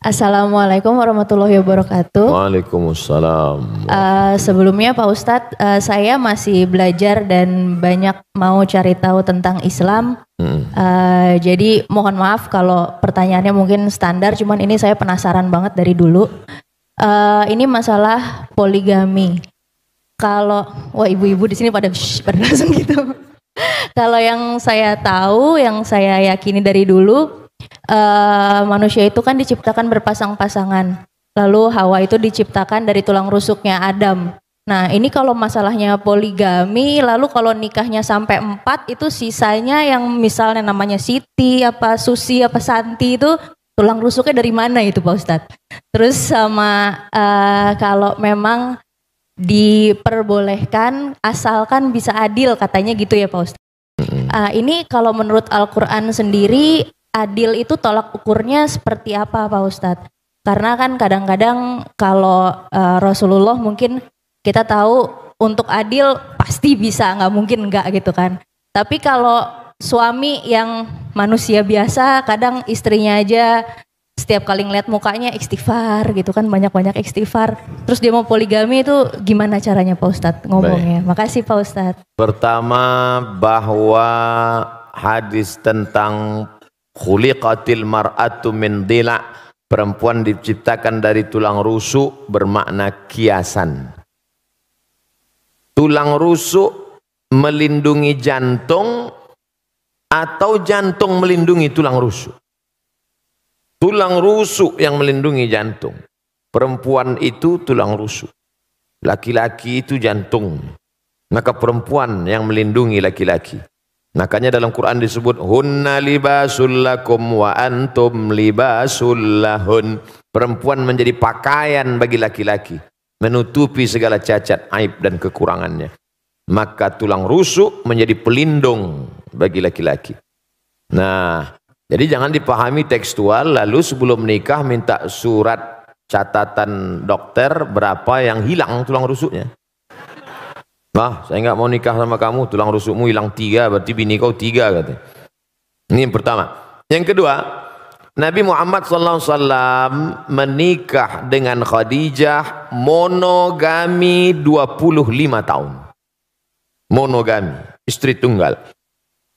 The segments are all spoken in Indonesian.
Assalamualaikum warahmatullahi wabarakatuh. Waalaikumsalam. Sebelumnya Pak Ustadz, saya masih belajar dan banyak mau cari tahu tentang Islam. Jadi mohon maaf kalau pertanyaannya mungkin standar, cuman ini saya penasaran banget dari dulu. Ini masalah poligami. Kalau wah ibu-ibu di sini pada langsung gitu. Kalau yang saya tahu, yang saya yakini dari dulu, manusia itu kan diciptakan berpasang-pasangan. Lalu Hawa itu diciptakan dari tulang rusuknya Adam. Nah ini kalau masalahnya poligami, lalu kalau nikahnya sampai 4 itu sisanya yang misalnya namanya Siti, apa Susi, apa Santi itu tulang rusuknya dari mana itu Pak Ustadz? Terus sama kalau memang diperbolehkan asalkan bisa adil katanya gitu ya Pak Ustadz. Ini kalau menurut Al-Quran sendiri adil itu tolak ukurnya seperti apa Pak Ustadz? Karena kan kadang-kadang kalau Rasulullah mungkin kita tahu untuk adil pasti bisa, nggak mungkin nggak gitu kan. Tapi kalau suami yang manusia biasa, kadang istrinya aja setiap kali ngeliat mukanya istighfar gitu kan, banyak-banyak istighfar. Terus dia mau poligami itu gimana caranya Pak Ustadz ngomongnya? Baik. Makasih Pak Ustadz. Pertama bahwa hadis tentang khuliqatil mar'atu min dila', perempuan diciptakan dari tulang rusuk, bermakna kiasan. Tulang rusuk melindungi jantung atau jantung melindungi tulang rusuk? Tulang rusuk yang melindungi jantung. Perempuan itu tulang rusuk, laki-laki itu jantung. Maka perempuan yang melindungi laki-laki. Makanya dalam Quran disebut hunna libasul lakum wa antum libasul lahun. Perempuan menjadi pakaian bagi laki-laki, menutupi segala cacat, aib dan kekurangannya. Maka tulang rusuk menjadi pelindung bagi laki-laki. Nah, jadi jangan dipahami tekstual lalu sebelum menikah minta surat catatan dokter berapa yang hilang tulang rusuknya. Nah, saya nggak mau nikah sama kamu, tulang rusukmu hilang 3, berarti bini kau 3 katanya. Ini yang pertama. Yang kedua, Nabi Muhammad SAW menikah dengan Khadijah monogami 25 tahun. Monogami, istri tunggal.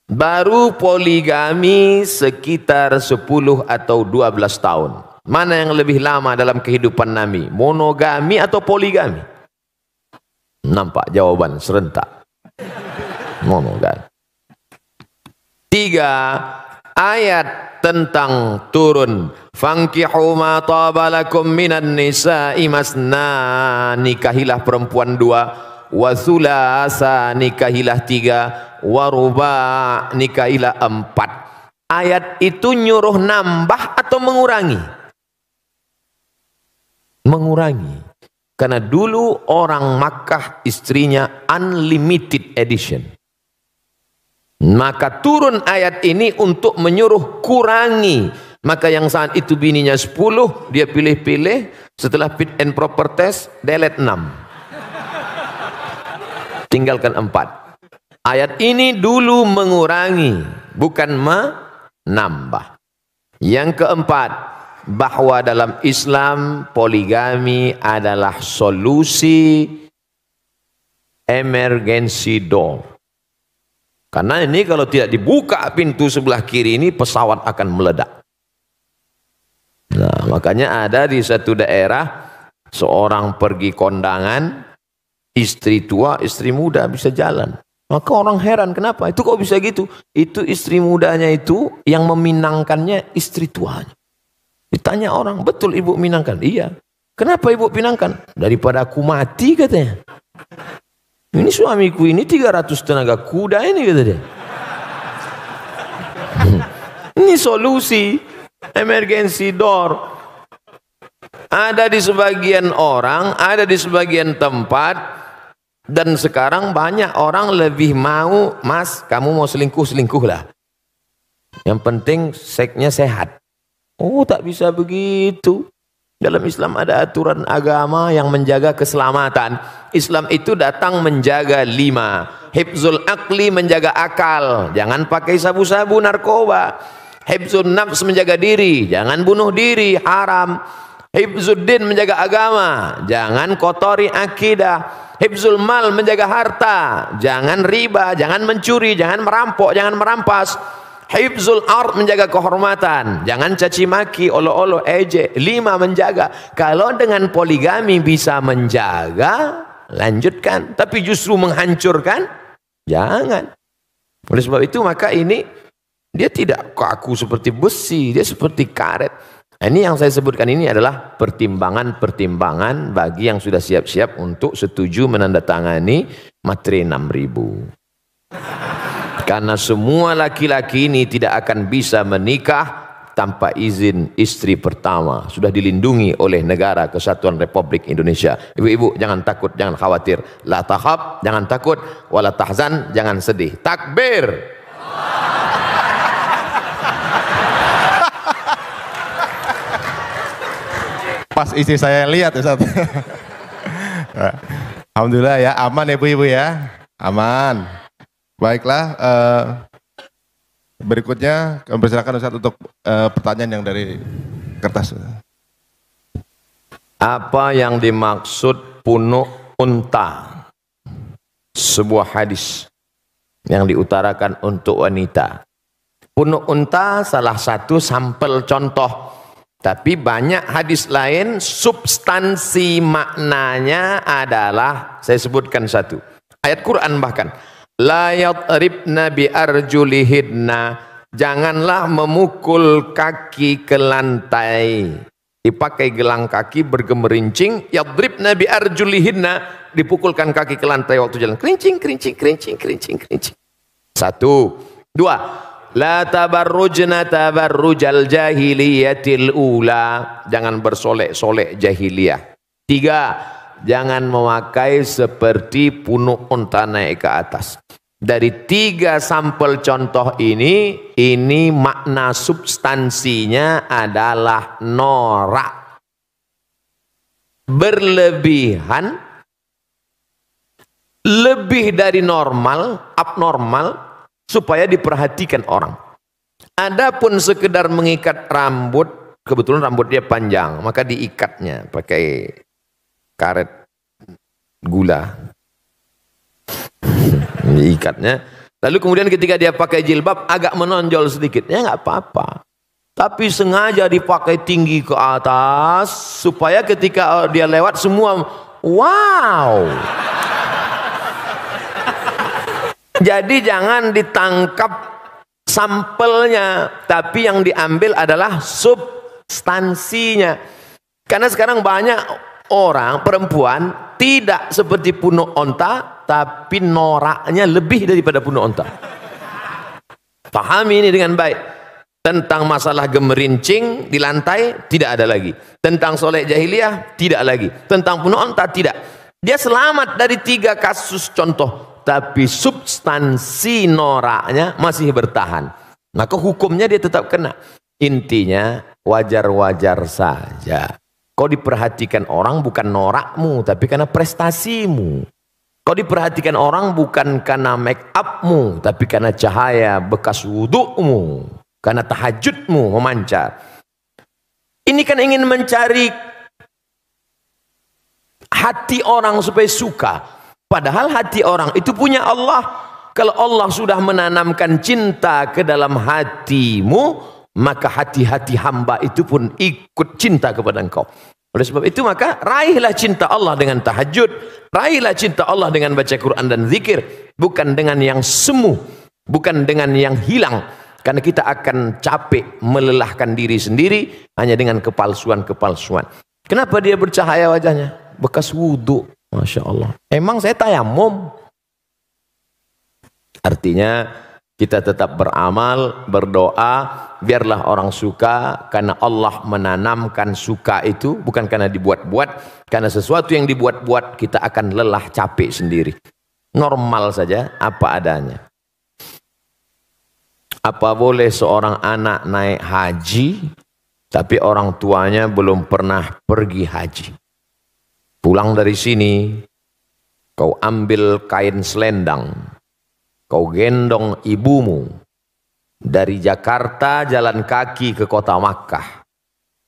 Baru poligami sekitar 10 atau 12 tahun. Mana yang lebih lama dalam kehidupan Nabi? Monogami atau poligami? Nampak jawaban serentak. Monogami. 3, ayat tentang turun fankihu ma tabalakum minan nisa'i masna, nikahilah perempuan 2, wa thulasa, nikahilah 3, wa ruba', nikahilah 4. Ayat itu nyuruh nambah atau mengurangi? Mengurangi. Karena dulu orang Makkah istrinya unlimited edition. Maka turun ayat ini untuk menyuruh kurangi. Maka yang saat itu bininya 10, dia pilih-pilih. Setelah fit and proper test, delete 6. Tinggalkan 4. Ayat ini dulu mengurangi, bukan menambah. Yang keempat, bahwa dalam Islam poligami adalah solusi emergency door. Karena ini kalau tidak dibuka pintu sebelah kiri ini, pesawat akan meledak. Nah, makanya ada di satu daerah seorang pergi kondangan, istri tua, istri muda bisa jalan. Maka orang heran, kenapa? Itu kok bisa gitu? Itu istri mudanya itu yang meminangkannya istri tuanya. Ditanya orang, betul ibu pinangkan? Iya. Kenapa ibu pinangkan? Daripada aku mati katanya. Ini suamiku ini 300 tenaga kuda ini kata dia. Ini solusi emergency door. Ada di sebagian orang, ada di sebagian tempat, dan sekarang banyak orang lebih mau, mas kamu mau selingkuh lah. Yang penting seksnya sehat. Oh, tak bisa begitu. Dalam Islam ada aturan agama yang menjaga keselamatan. Islam itu datang menjaga 5. Hifzul aqli, menjaga akal. Jangan pakai sabu-sabu narkoba. Hifzun nafs menjaga diri, jangan bunuh diri, haram. Hifzuddin menjaga agama, jangan kotori akidah. Hifzul mal menjaga harta, jangan riba, jangan mencuri, jangan merampok, jangan merampas. Hifzul ard menjaga kehormatan, jangan caci maki, olo-olo, ejek. 5 menjaga. Kalau dengan poligami bisa menjaga, lanjutkan. Tapi justru menghancurkan, jangan. Oleh sebab itu maka ini dia tidak kaku seperti besi, dia seperti karet. Nah, ini yang saya sebutkan ini adalah pertimbangan-pertimbangan bagi yang sudah siap-siap untuk setuju menandatangani materi 6.000. Karena semua laki-laki ini tidak akan bisa menikah tanpa izin istri pertama. Sudah dilindungi oleh Negara Kesatuan Republik Indonesia. Ibu-ibu jangan takut, jangan khawatir. La takhaf, jangan takut. Wala tahzan, jangan sedih. Takbir. Pas istri saya lihat Ustaz. Alhamdulillah ya, aman ya ibu-ibu ya. Aman. Baiklah, berikutnya kami persilakan Ustaz untuk pertanyaan yang dari kertas. Apa yang dimaksud punuk unta? Sebuah hadis yang diutarakan untuk wanita. Punuk unta salah satu sampel contoh. Tapi banyak hadis lain, substansi maknanya adalah, saya sebutkan satu. Ayat Quran bahkan. La yadribna bi arjulihidna. Janganlah memukul kaki ke lantai. Dipakai gelang kaki bergemerincing. Yadribna bi arjulihidna. Dipukulkan kaki ke lantai waktu jalan. Kerincing, kerincing, kerincing, kerincing, kerincing. 1. 2. La tabarrujna tabarrujal jahiliyatil ula. Jangan bersolek-solek jahiliyah. 3. Jangan memakai seperti punuk unta naik ke atas. Dari 3 sampel contoh ini makna substansinya adalah norak. Berlebihan, lebih dari normal, abnormal, supaya diperhatikan orang. Adapun sekedar mengikat rambut, kebetulan rambut dia panjang, maka diikatnya pakai karet gula. Diikatnya. Lalu kemudian ketika dia pakai jilbab agak menonjol sedikit, ya nggak apa-apa. Tapi sengaja dipakai tinggi ke atas supaya ketika dia lewat semua wow. Jadi jangan ditangkap sampelnya, tapi yang diambil adalah substansinya. Karena sekarang banyak orang, perempuan, tidak seperti punuk onta, tapi noraknya lebih daripada punuk onta. Pahami ini dengan baik. Tentang masalah gemerincing di lantai, tidak ada lagi. Tentang solek jahiliyah, tidak lagi. Tentang punuk onta, tidak. Dia selamat dari 3 kasus contoh. Tapi substansi noraknya masih bertahan. Maka hukumnya dia tetap kena. Intinya wajar-wajar saja. Kau diperhatikan orang bukan norakmu, tapi karena prestasimu. Kau diperhatikan orang bukan karena make upmu, tapi karena cahaya bekas wudukmu, karena tahajudmu memancar. Ini kan ingin mencari hati orang supaya suka. Padahal hati orang itu punya Allah. Kalau Allah sudah menanamkan cinta ke dalam hatimu, maka hati-hati hamba itu pun ikut cinta kepada engkau. Oleh sebab itu maka raihlah cinta Allah dengan tahajud, raihlah cinta Allah dengan baca Quran dan zikir, bukan dengan yang semu, bukan dengan yang hilang. Karena kita akan capek melelahkan diri sendiri hanya dengan kepalsuan-kepalsuan. Kenapa dia bercahaya wajahnya? Bekas wudhu. Masya Allah. Emang saya tayamum. Artinya kita tetap beramal, berdoa, biarlah orang suka, karena Allah menanamkan suka itu bukan karena dibuat-buat. Karena sesuatu yang dibuat-buat kita akan lelah, capek sendiri. Normal saja, apa adanya. Apa boleh seorang anak naik haji tapi orang tuanya belum pernah pergi haji? Pulang dari sini, kau ambil kain selendang, kau gendong ibumu, Dari Jakarta jalan kaki ke kota Makkah.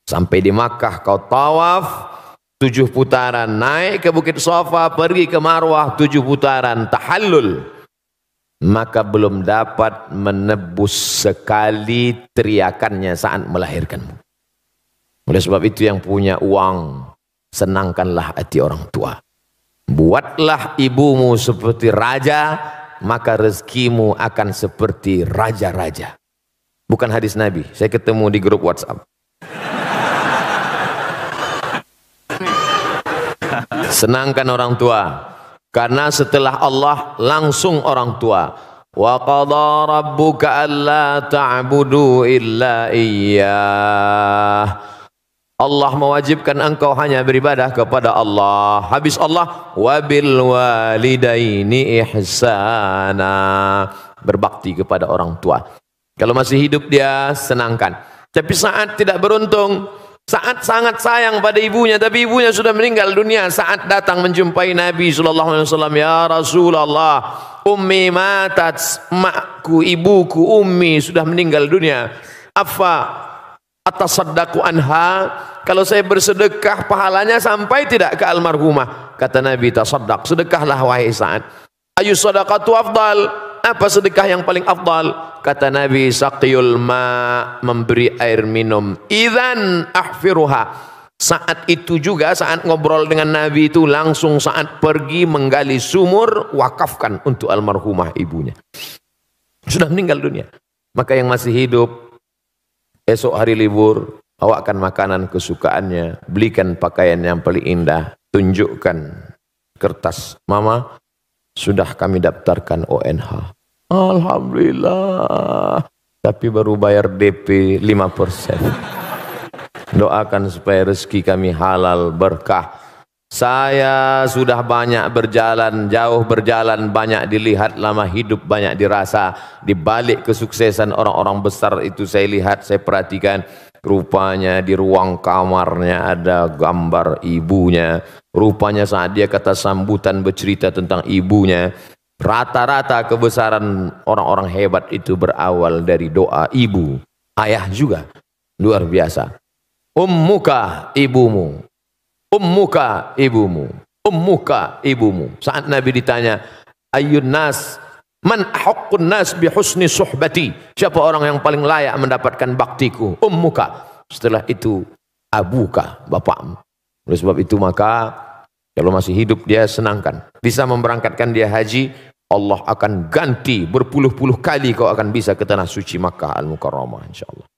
Sampai di Makkah kau tawaf 7 putaran, naik ke Bukit Safa, pergi ke Marwah 7 putaran, tahallul. Maka belum dapat menebus sekali teriakannya saat melahirkanmu. Oleh sebab itu yang punya uang, senangkanlah hati orang tua. Buatlah ibumu seperti raja, maka rezekimu akan seperti raja-raja. Bukan hadis Nabi, saya ketemu di grup WhatsApp. Senangkan orang tua, karena setelah Allah langsung orang tua. Wa qadha rabbuka alla ta'budu illa iyyah. Allah mewajibkan engkau hanya beribadah kepada Allah. Habis Allah, wabil walidaini ihsana, berbakti kepada orang tua. Kalau masih hidup dia senangkan. Tapi saat tidak beruntung, saat sangat sayang pada ibunya, tapi ibunya sudah meninggal dunia, saat datang menjumpai Nabi SAW, ya Rasulullah, ummi matat, makku, ibuku, ummi sudah meninggal dunia. Apa atasaddaqu anha, kalau saya bersedekah pahalanya sampai tidak ke almarhumah? Kata Nabi, tasaddaq, sedekahlah wahai Sa'ad. Ayu sadaqatu afdal, apa sedekah yang paling afdal? Kata Nabi, saqiyul ma, memberi air minum. Idzan ahfiruha. Saat itu juga, saat ngobrol dengan Nabi itu, langsung saat pergi menggali sumur, wakafkan untuk almarhumah ibunya. Sudah meninggal dunia. Maka yang masih hidup, esok hari libur, bawakan makanan kesukaannya, belikan pakaian yang paling indah, tunjukkan kertas, mama, sudah kami daftarkan ONH. Alhamdulillah, tapi baru bayar DP 5%. Doakan supaya rezeki kami halal berkah. Saya sudah banyak berjalan, jauh berjalan, banyak dilihat, lama hidup banyak dirasa. Di balik kesuksesan orang-orang besar itu saya lihat, saya perhatikan, rupanya di ruang kamarnya ada gambar ibunya. Rupanya saat dia kata sambutan bercerita tentang ibunya, rata-rata kebesaran orang-orang hebat itu berawal dari doa ibu. Ayah juga luar biasa. Ummuka, ibumu. Ummuka, ibumu. Ummuka, ibumu. Saat Nabi ditanya, ayyun nas, man ahaqqun nas bi husni suhbati, siapa orang yang paling layak mendapatkan baktiku? Ummuka. Setelah itu abuka, bapakmu. Oleh sebab itu maka kalau masih hidup dia senangkan. Bisa memberangkatkan dia haji, Allah akan ganti berpuluh-puluh kali kau akan bisa ke tanah suci Makkah Al-Mukarramah, insyaallah.